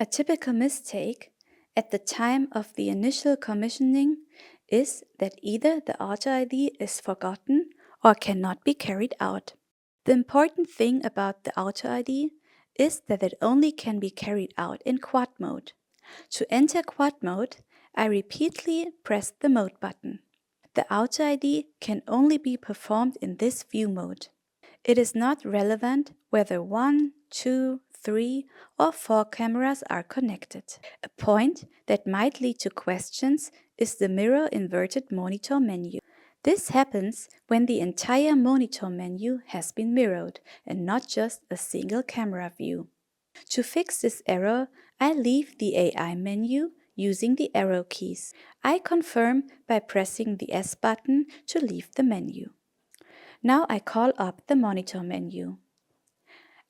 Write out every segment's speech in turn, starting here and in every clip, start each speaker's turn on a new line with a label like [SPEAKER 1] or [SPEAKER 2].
[SPEAKER 1] A typical mistake at the time of the initial commissioning is that either the Auto ID is forgotten or cannot be carried out. The important thing about the Auto ID is that it only can be carried out in quad mode. To enter quad mode, I repeatedly press the mode button. The Auto ID can only be performed in this view mode. It is not relevant whether 1, 2, 3, or 4 cameras are connected. A point that might lead to questions is the mirror inverted monitor menu. This happens when the entire monitor menu has been mirrored and not just a single camera view. To fix this error, I leave the AI menu using the arrow keys. I confirm by pressing the S button to leave the menu. Now I call up the monitor menu.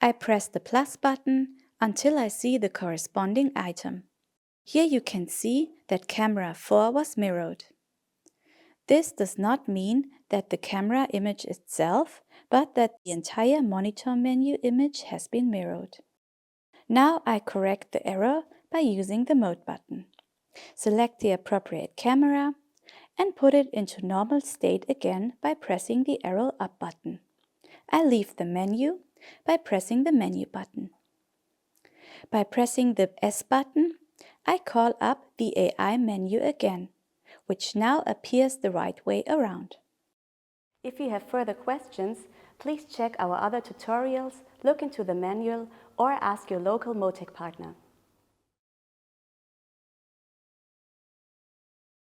[SPEAKER 1] I press the plus button until I see the corresponding item. Here you can see that camera 4 was mirrored. This does not mean that the camera image itself, but that the entire monitor menu image has been mirrored. Now I correct the error by using the mode button. Select the appropriate camera and put it into normal state again by pressing the arrow up button. I leave the menu by pressing the menu button. By pressing the S button, I call up the AI menu again, which now appears the right way around. If you have further questions, please check our other tutorials, look into the manual, or ask your local Motec partner.